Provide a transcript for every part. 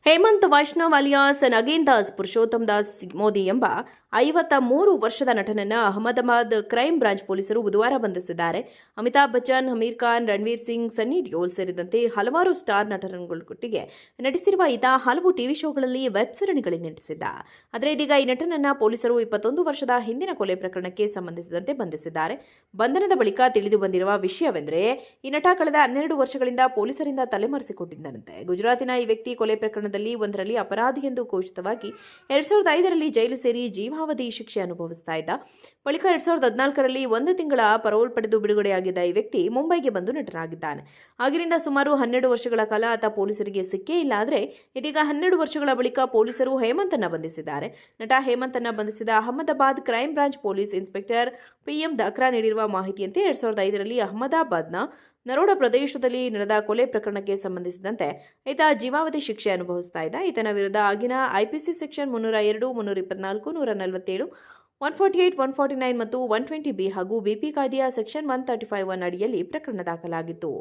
Hemant Vaishnav alias ನಗೀನ್ Das Purushottam Das Modi ಎಂಬ 53 ವರ್ಷದ ನಟನನ್ನು Ahmedabad crime branch ಪೊಲೀಸರು ಬುಧವಾರ ಬಂಧಿಸಿದ್ದಾರೆ. ಅಮಿತಾಬ್ ಬಚ್ಚನ್, ಅಮೀರ್ ಖಾನ್, ರಣವೀರ್ ಸಿಂಗ್, ಸನ್ನಿ ಡಿಯೋಲ್ ಸೇರಿದಂತೆ ಹಲವಾರು ಸ್ಟಾರ್ ನಟರೊಟ್ಟಿಗೆ ನಟಿಸಿರುವ ಈತ ಹಲವು ಟಿವಿ ಶೋಗಳಲ್ಲಿ ವೆಬ್ ಸರಣಿಗಳಲ್ಲಿ ನಟಿಸಿದ್ದ. ಆದರೆ ಇದೀಗ ಈ ನಟನನ್ನು ಪೊಲೀಸರು 21 ವರ್ಷದ ಹಿಂದಿನ ಕೊಲೆ ಪ್ರಕರಣಕ್ಕೆ ಸಂಬಂಧಿಸಿದಂತೆ ಬಂಧಿಸಿದ್ದಾರೆ. ಬಂಧನದ ಬಳಿಕ ತಿಳಿದು ಬಂದಿರುವ ವಿಷಯವೆಂದರೆ, ಈ ನಟ ಕಳೆದ 12 ವರ್ಷಗಳಿಂದ ಪೊಲೀಸರಿಂದ ತಲೆಮರೆಸಿಕೊಂಡಿದ್ದನಂತೆ. ಗುಜರಾತಿನ ಈ ವ್ಯಕ್ತಿ ಕೊಲೆ ಪ್ರಕರಣದಲ್ಲಿ ಒಂದರಲ್ಲಿ ಅಪರಾಧಿ ಎಂದು ಘೋಷಿತವಾಗಿ 2005ರಲ್ಲಿ ಜೈಲು ಸೇರಿ ಜೀವಾವಧಿ ಶಿಕ್ಷೆ ಅನುಭವಿಸ್ತಾ ಇದ್ದ. ಬಳಿಕ 2014ರಲ್ಲಿ 1 ತಿಂಗಳ ಪರೋಲ್ ಪಡೆದು ಬಿಡುಗಡೆಯಾಗಿದ್ದ ಈ ವ್ಯಕ್ತಿ ಮುಂಬೈಗೆ ಬಂದು ನಟನಾಗಿದ್ದಾನೆ. ಆಗಿನಿಂದ ಸುಮಾರು 12 ವರ್ಷಗಳ ಕಾಲ ಆತ ಪೊಲೀಸರಿಗೆ ಸಿಕ್ಕೇ ಇಲ್ಲ. ಆದರೆ ಇದೀಗ 12 ವರ್ಷಗಳ ಬಳಿಕ ಪೊಲೀಸರು ಹೇಮಂತನ್ನ ಬಂಧಿಸಿದ್ದಾರೆ. ನಟ ಹೇಮಂತನ್ನ ಬಂಧಿಸಿದ Ahmedabad crime branch police inspector PM ದಾಕ್ರಾ ನೀಡಿರುವ ಮಾಹಿತಿಯಂತೆ 2005ರಲ್ಲಿ ಅಹಮದಾಬಾದ್ನ ನರೋಡಾ ಪ್ರದೇಶದಲ್ಲಿ ನಡೆದ ಕೊಲೆ ಪ್ರಕರಣಕ್ಕೆ ಸಂಬಂಧಿಸಿದಂತೆ ಈತ ಜೀವಾವಧಿ ಶಿಕ್ಷೆ ಅನುಭವಿಸ್ತಾ ಇದ್ದ. ಈತನ ವಿರುದ್ಧ ಆಗಿನ IPC ಸೆಕ್ಷನ್ 302, 324, 147, 148, 149 ಮತ್ತು 120B ಹಾಗೂ BP ಕಾಯ್ದೆಯ ಸೆಕ್ಷನ್ 135 ಅಡಿಯಲ್ಲಿ ಪ್ರಕರಣ ದಾಖಲಾಗಿತ್ತು.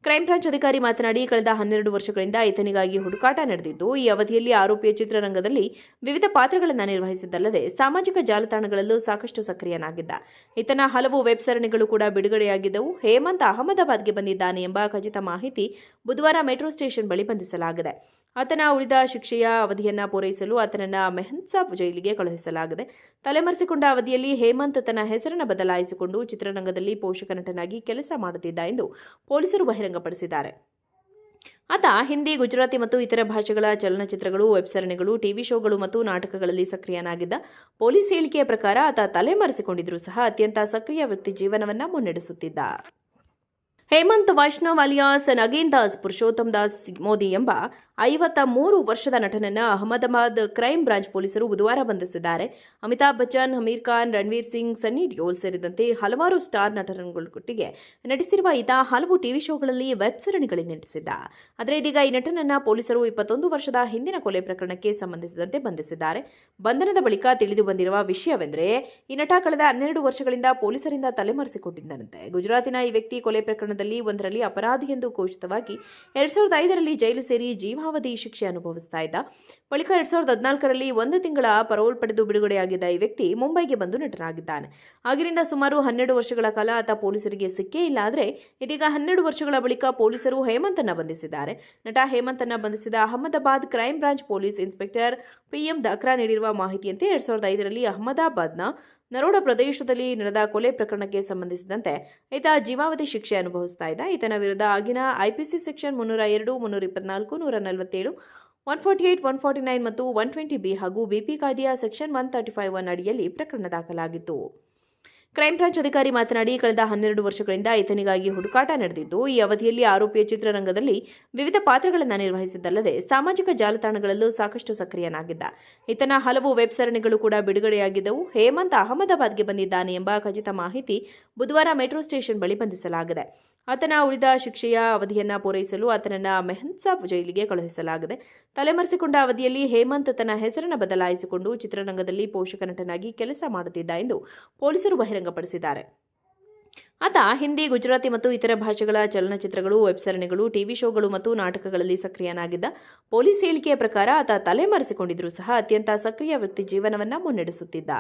ಕ್ರೈಂ ಬ್ರಾಂಚ್ ಅಧಿಕಾರಿ ಮಾತನಾಡಿ, ಕಳೆದ 12 ವರ್ಷಗಳಿಂದ ಈತನಿಗಾಗಿ ಹುಡುಕಾಟ ನಡೆದಿದ್ದು, ಈ ಅವಧಿಯಲ್ಲಿ ಆರೋಪಿಯ ಚಿತ್ರರಂಗದಲ್ಲಿ ವಿವಿಧ ಪಾತ್ರಗಳನ್ನು ನಿರ್ವಹಿಸಿದ್ದಲ್ಲದೆ ಸಾಮಾಜಿಕ ಜಾಲತಾಣಗಳಲ್ಲೂ ಸಾಕಷ್ಟು ಸಕ್ರಿಯನಾಗಿದ್ದ. ಈತನ ಹಲವು ವೆಬ್ ಸರಣಿಗಳು ಕೂಡ ಬಿಡುಗಡೆಯಾಗಿದ್ದವು. ಹೇಮಂತ್ ಅಹಮದಾಬಾದ್ಗೆ ಬಂದಿದ್ದಾನೆ ಎಂಬ ಖಚಿತ ಮಾಹಿತಿ ಬುಧವಾರ ಮೆಟ್ರೋ ಸ್ಟೇಷನ್ ಬಳಿ ಬಂಧಿಸಲಾಗಿದೆ. ಆತನ ಉಳಿದ ಶಿಕ್ಷೆಯ ಅವಧಿಯನ್ನು ಪೂರೈಸಲು ಆತನನ್ನು ಮೆಹನ್ಸಾಬ್ ಜೈಲಿಗೆ ಕಳುಹಿಸಲಾಗಿದೆ. ತಲೆಮರೆಸಿಕೊಂಡ ಅವಧಿಯಲ್ಲಿ ಹೇಮಂತ್ ತನ್ನ ಹೆಸರನ್ನು ಬದಲಾಯಿಸಿಕೊಂಡು ಚಿತ್ರರಂಗದಲ್ಲಿ ಪೋಷಕ ನಟನಾಗಿ ಕೆಲಸ ಮಾಡುತ್ತಿದ್ದ ಎಂದು ಪೊಲೀಸರು ಬಹಿರಂಗಪಡಿಸಿದ್ದಾರೆ. ಆತ ಹಿಂದಿ, ಗುಜರಾತಿ ಮತ್ತು ಇತರ ಭಾಷೆಗಳ ಚಲನಚಿತ್ರಗಳು, ವೆಬ್ ಸರಣಿಗಳು, ಟಿವಿ ಶೋಗಳು ಮತ್ತು ನಾಟಕಗಳಲ್ಲಿ ಸಕ್ರಿಯನಾಗಿದ್ದ. ಪೊಲೀಸ್ ಹೇಳಿಕೆಯ ಪ್ರಕಾರ ಆತ ತಲೆಮರೆಸಿಕೊಂಡಿದ್ದರೂ ಸಹ ಅತ್ಯಂತ ಸಕ್ರಿಯ ವೃತ್ತಿ ಜೀವನವನ್ನು ಮುನ್ನಡೆಸುತ್ತಿದ್ದ. ಹೇಮಂತ್ ವೈಷ್ಣವ್ ಅಲಿಯಾಸ್ ನಗೀನ್ ದಾಸ್ ಪುರುಷೋತ್ತಮ್ ದಾಸ್ ಮೋದಿ ಎಂಬ 53 ವರ್ಷದ ನಟನನ್ನು ಅಹಮದಾಬಾದ್ ಕ್ರೈಂ ಬ್ರಾಂಚ್ ಪೊಲೀಸರು ಬುಧವಾರ ಬಂಧಿಸಿದ್ದಾರೆ. ಅಮಿತಾಬ್ ಬಚ್ಚನ್, ಅಮೀರ್ ಖಾನ್, ರಣವೀರ್ ಸಿಂಗ್, ಸನ್ನಿ ಡಿಯೋಲ್ ಸೇರಿದಂತೆ ಹಲವಾರು ಸ್ಟಾರ್ ನಟರೊಟ್ಟಿಗೆ ನಟಿಸಿರುವ ಈತ ಹಲವು ಟಿವಿ ಶೋಗಳಲ್ಲಿ ವೆಬ್ ಸರಣಿಗಳಲ್ಲಿ ನಟಿಸಿದ್ದ. ಆದರೆ ಇದೀಗ ಈ ನಟನನ್ನು ಪೊಲೀಸರು 21 ವರ್ಷದ ಹಿಂದಿನ ಕೊಲೆ ಪ್ರಕರಣಕ್ಕೆ ಸಂಬಂಧಿಸಿದಂತೆ ಬಂಧಿಸಿದ್ದಾರೆ. ಬಂಧನದ ಬಳಿಕ ತಿಳಿದು ಬಂದಿರುವ ವಿಷಯವೆಂದರೆ, ಈ ನಟ ಕಳೆದ 12 ವರ್ಷಗಳಿಂದ ಪೊಲೀಸರಿಂದ ತಲೆಮರೆಸಿಕೊಂಡಿದ್ದನಂತೆ. ಗುಜರಾತಿನ ಈ ವ್ಯಕ್ತಿ ಕೊಲೆ ಪ್ರಕರಣದಲ್ಲಿ ಒಂದರಲ್ಲಿ ಅಪರಾಧಿ ಎಂದು ಘೋಷಿತವಾಗಿ 2005ರಲ್ಲಿ ಜೈಲು ಸೇರಿ ಜೀವಾವಧಿ ಶಿಕ್ಷೆ ಅನುಭವಿಸ್ತಾ ಇದ್ದ. ಬಳಿಕ 2014ರಲ್ಲಿ 1 ತಿಂಗಳ ಪರೋಲ್ ಪಡೆದು ಬಿಡುಗಡೆಯಾಗಿದ್ದ ಈ ವ್ಯಕ್ತಿ ಮುಂಬೈಗೆ ಬಂದು ನಟನಾಗಿದ್ದಾನೆ. ಆಗಿನಿಂದ ಸುಮಾರು 12 ವರ್ಷಗಳ ಕಾಲ ಆತ ಪೊಲೀಸರಿಗೆ ಸಿಕ್ಕೇ ಇಲ್ಲ. ಆದರೆ ಇದೀಗ 12 ವರ್ಷಗಳ ಬಳಿಕ ಪೊಲೀಸರು ಹೇಮಂತನ್ನ ಬಂಧಿಸಿದ್ದಾರೆ. ನಟ ಹೇಮಂತನ್ನ ಬಂಧಿಸಿದ Ahmedabad crime branch police inspector PM ದಾಕ್ರಾ ನೀಡಿರುವ ಮಾಹಿತಿಯಂತೆ 2005ರಲ್ಲಿ ಅಹಮದಾಬಾದ್ನ ನರೋಡಾ ಪ್ರದೇಶದಲ್ಲಿ ನಡೆದ ಕೊಲೆ ಪ್ರಕರಣಕ್ಕೆ ಸಂಬಂಧಿಸಿದಂತೆ ಈತ ಜೀವಾವಧಿ ಶಿಕ್ಷೆ ಅನುಭವಿಸ್ತಾ ಇದ್ದ. ಈತನ ವಿರುದ್ಧ ಆಗಿನ IPC ಸೆಕ್ಷನ್ 302, 324, 147, 148, 149 ಮತ್ತು 120B ಹಾಗೂ BP ಕಾಯ್ದೆಯ ಸೆಕ್ಷನ್ 135 ಅಡಿಯಲ್ಲಿ ಪ್ರಕರಣ ದಾಖಲಾಗಿತ್ತು. ಕ್ರೈಂ ಬ್ರಾಂಚ್ ಅಧಿಕಾರಿ ಮಾತನಾಡಿ, ಕಳೆದ 12 ವರ್ಷಗಳಿಂದ ಈತನಿಗಾಗಿ ಹುಡುಕಾಟ ನಡೆದಿದ್ದು, ಈ ಅವಧಿಯಲ್ಲಿ ಆರೋಪಿಯ ಚಿತ್ರರಂಗದಲ್ಲಿ ವಿವಿಧ ಪಾತ್ರಗಳನ್ನು ನಿರ್ವಹಿಸಿದ್ದಲ್ಲದೆ ಸಾಮಾಜಿಕ ಜಾಲತಾಣಗಳಲ್ಲೂ ಸಾಕಷ್ಟು ಸಕ್ರಿಯನಾಗಿದ್ದ. ಈತನ ಹಲವು ವೆಬ್ ಸರಣಿಗಳು ಕೂಡ ಬಿಡುಗಡೆಯಾಗಿದ್ದವು. ಹೇಮಂತ್ ಅಹಮದಾಬಾದ್ಗೆ ಬಂದಿದ್ದಾನೆ ಎಂಬ ಖಚಿತ ಮಾಹಿತಿ ಬುಧವಾರ ಮೆಟ್ರೋ ಸ್ಟೇಷನ್ ಬಳಿ ಬಂಧಿಸಲಾಗಿದೆ. ಆತನ ಉಳಿದ ಶಿಕ್ಷೆಯ ಅವಧಿಯನ್ನು ಪೂರೈಸಲು ಆತನನ್ನು ಮೆಹನ್ಸಾಬ್ ಜೈಲಿಗೆ ಕಳುಹಿಸಲಾಗಿದೆ. ತಲೆಮರೆಸಿಕೊಂಡ ಅವಧಿಯಲ್ಲಿ ಹೇಮಂತ್ ತನ್ನ ಹೆಸರನ್ನು ಬದಲಾಯಿಸಿಕೊಂಡು ಚಿತ್ರರಂಗದಲ್ಲಿ ಪೋಷಕ ನಟನಾಗಿ ಕೆಲಸ ಮಾಡುತ್ತಿದ್ದ ಎಂದು ಪೊಲೀಸರು ಬಹಿರಂಗಪಡಿಸಿದ್ದಾರೆ. ಆತ ಹಿಂದಿ, ಗುಜರಾತಿ ಮತ್ತು ಇತರ ಭಾಷೆಗಳ ಚಲನಚಿತ್ರಗಳು, ವೆಬ್ ಸರಣಿಗಳು, ಟಿವಿ ಶೋಗಳು ಮತ್ತು ನಾಟಕಗಳಲ್ಲಿ ಸಕ್ರಿಯನಾಗಿದ್ದ. ಪೊಲೀಸ್ ಹೇಳಿಕೆಯ ಪ್ರಕಾರ ಆತ ತಲೆಮರೆಸಿಕೊಂಡಿದ್ದರೂ ಸಹ ಅತ್ಯಂತ ಸಕ್ರಿಯ ವೃತ್ತಿ ಜೀವನವನ್ನು ಮುನ್ನಡೆಸುತ್ತಿದ್ದ.